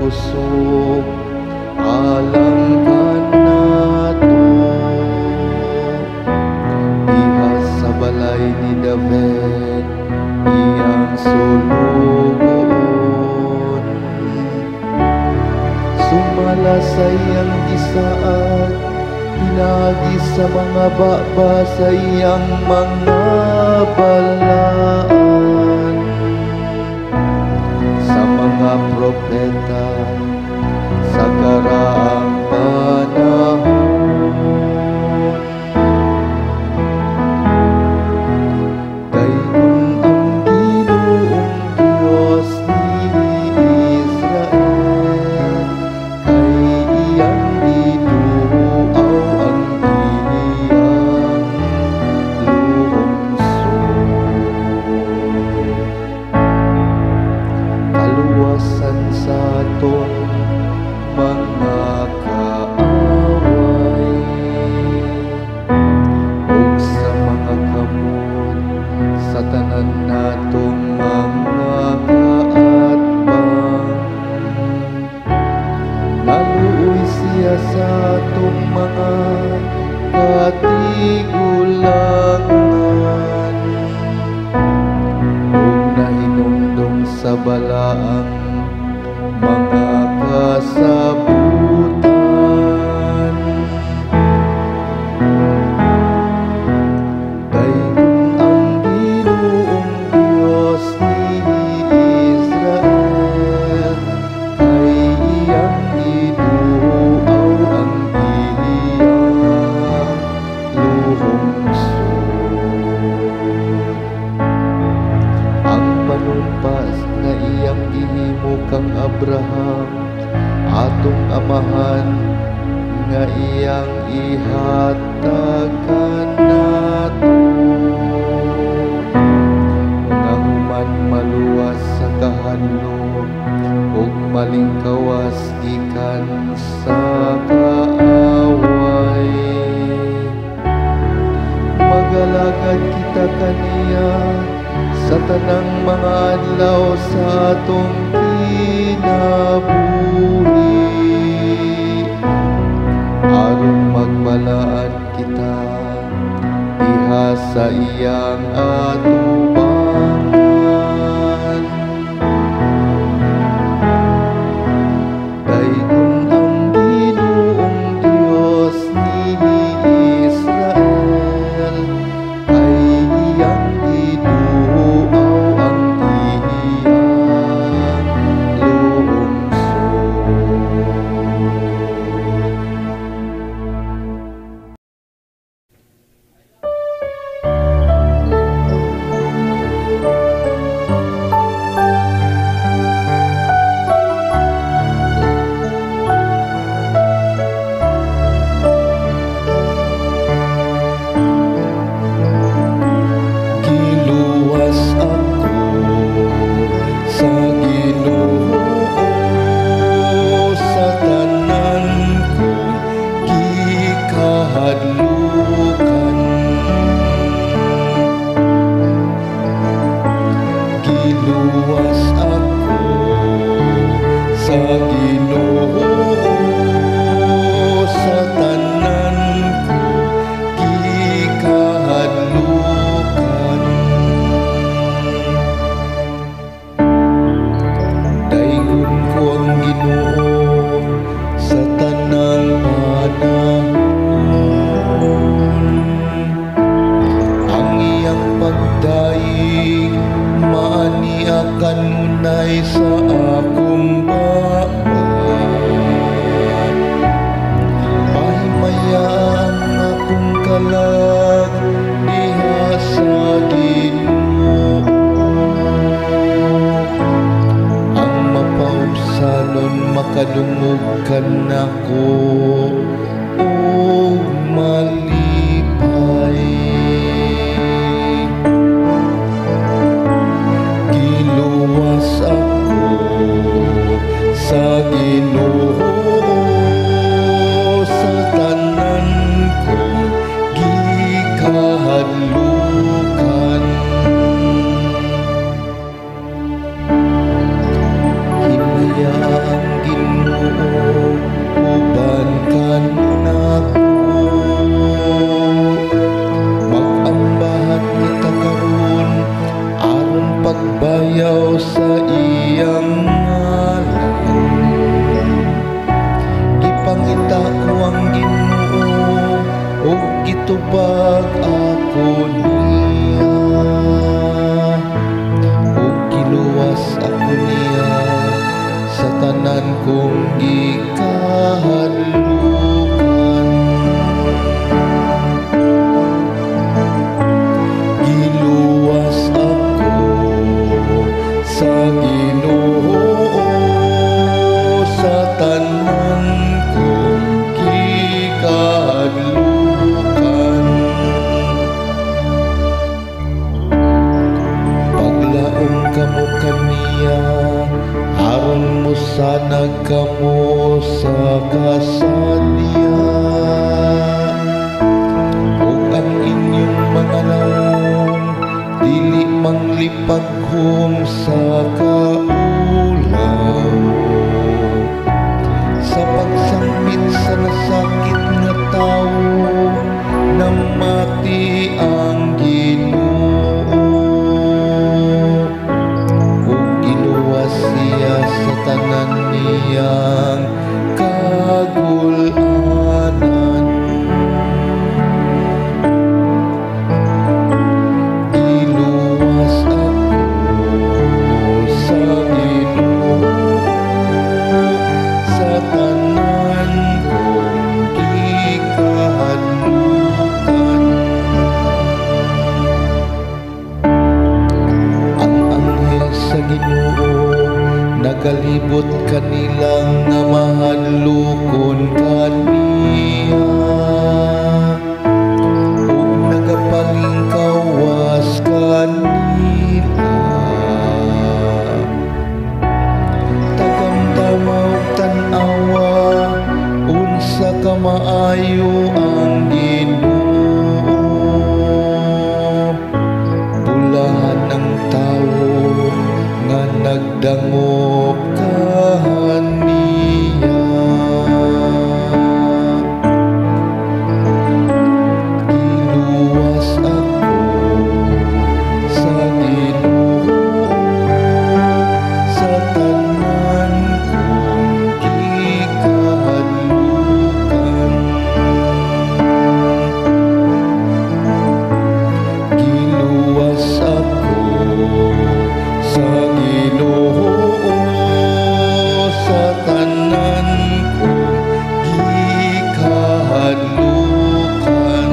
puso, alam ka na to. Diha sa balay ni David, iyang sulugon. Sumala sa iyang gisaad, pinagi sa mga baba sa iyang mga balaan. Sa mga propeta sa karaang panahon, dayon ang Ginoong Diyos ni Israel, kay iyang giduaw ang iyang lungsod. Kaluwasan sa aton mga kaaway, ug sa mga kamot sa tanan natong mga kaatbang. Naluoy siya sa atong mga katigulangan, ug nahinumdum sa balaang mga kasabutan. Dayon ang Ginoong Diyos ni Israel, kay iyang giduaw ang iyang lungsod. Ang panumpas na iyang gihimo kang Abraham, atong amahan, nga iyang ihatag kanato. Nga human maluwas sa kahadlok, ug malingkawas gikan sa kaaway. Magalagad kita kaniya sa tanang mga adlaw sa atong kinabuhi, aron magbalaan kita diha sa iyang atubangan. Dayon ang Ginoong Diyos ni Israel, kay iyang giduaw ang iyang lungsod. Giluwas ako sa Ginoo, sa tanan kong gikahadlukan. Giluwas ako sa Ginoo, sa tanan kong gikahadlukan. Dayon ko ang Ginoo sa tanang panahon. Ang iyang pagdaig maaniakan unay sa akong babat. Pahimaya ang akong kalag diha sa Ginoo. Ang mapaubsanon makadungog ka nako o malipay. Giluwas ako sa Ginoo, sa tanan kong gikahadlukan. Hinaya ang Ginoo pag ako niya, ug giluwas ako niya sa tanan kong gikahadlukan. Giluwas ako sa Ginoo sa tanan kong gikahadlukan. Paglaom kamo kaniya, aron mo sana kamo sa kasadya, ug ang inyong mga naong dili manglipaghom sa kaulaw. Sa pagsambit sa nasakit nga tawo, namati ang Ginoo, ug giluwas siya sa tanan niyang kagul-anan. Giluwas ako sa Ginoo sa tanan kong gikahadlukan. Ang anghel sa Ginoo nagalibot kanilang nga mahadlokon kaniya, ug nagapalingkawas kanila. Tagamdamaw tan-awa, unsa ka maayo ang Ginoo. Bulahan ng tawo nga nagdangop kaniya. Giluwas ako sa Ginoo sa tanan kong gikahadlukan. Giluwas ako sa Ginoo sa tanan kong gikahadlukan.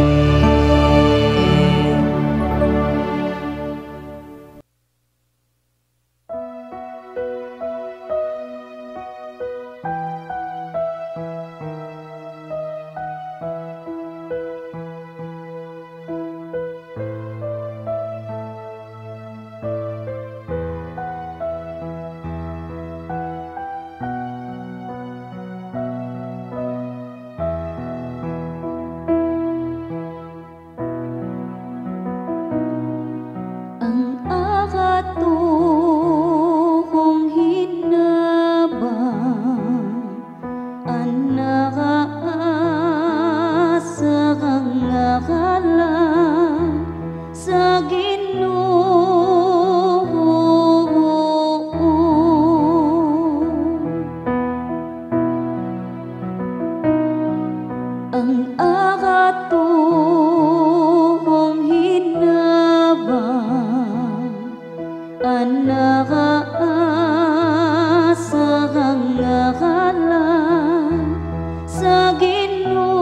Ang akatuhong hinabang, ang nakaasa kang ngalan sa Ginoo. Ang akatuhong hinabang, ang nakaasa kang ngalan sa Ginoo.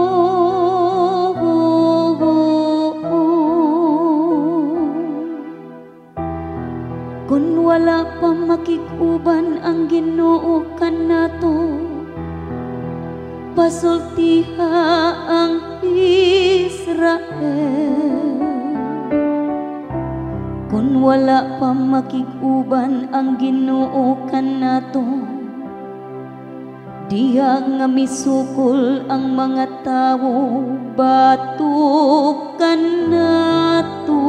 Kung wala pa makikuban ang Ginoo kanato, pasultiha ang Israel. Kung wala pa makikuban ang Ginoo kanato, diha nga misukol ang mga tawo batok kanato.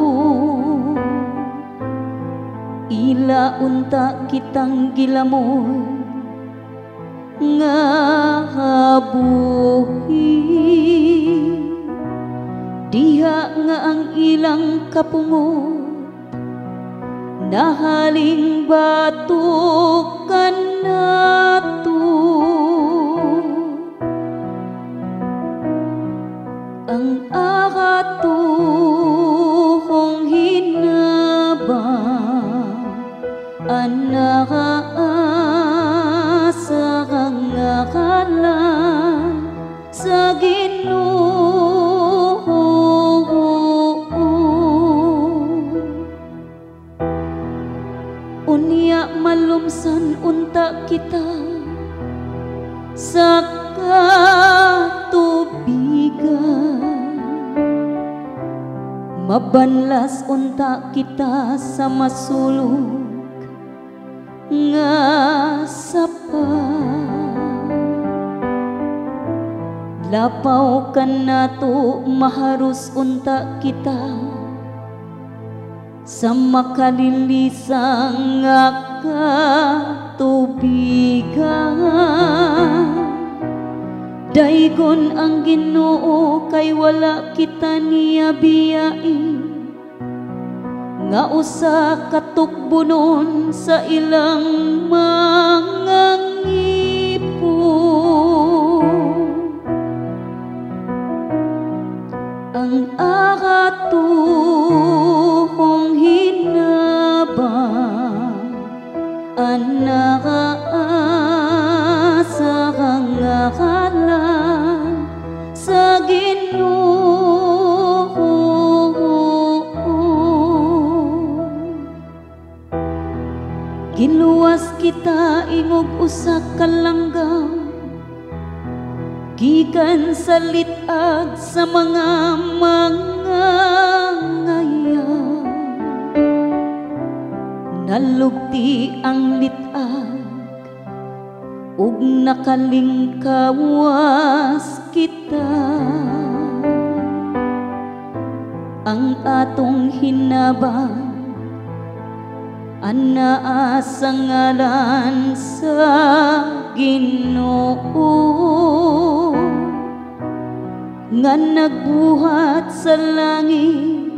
Ila unta kitang gilamoy nga habuhi, diha nga ang ilang kapungot nahaling batok kanato. ang akatuhong hinabang anaasa kang ngalan sa Ginoo. Unya malumsan unta kita sa katubigan, mabanlas unta kita sa masulog nga sapa. Lapaw kan nato maharus unta kita sa makalilisang nga katubigan. Daigon ang Ginoo kay wala kita niya biyain, nga usa katukbunon sa ilang mga ngipon. Ang akatuhong hinabang anaasa kang ngalan sa Ginoo. Giluwas kita ingog usa ka langgam, gikan sa litag sa mga ngayang. Nalugti ang litag ug nakalingkawas kita. Ang atong hinabang anaa sa ngalan sa Ginoo, nga nagbuhat sa langit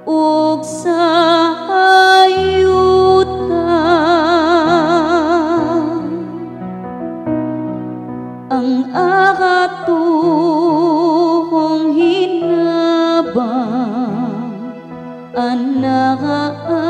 ug sa hayuta. Ang akatuhong hinabang anaasa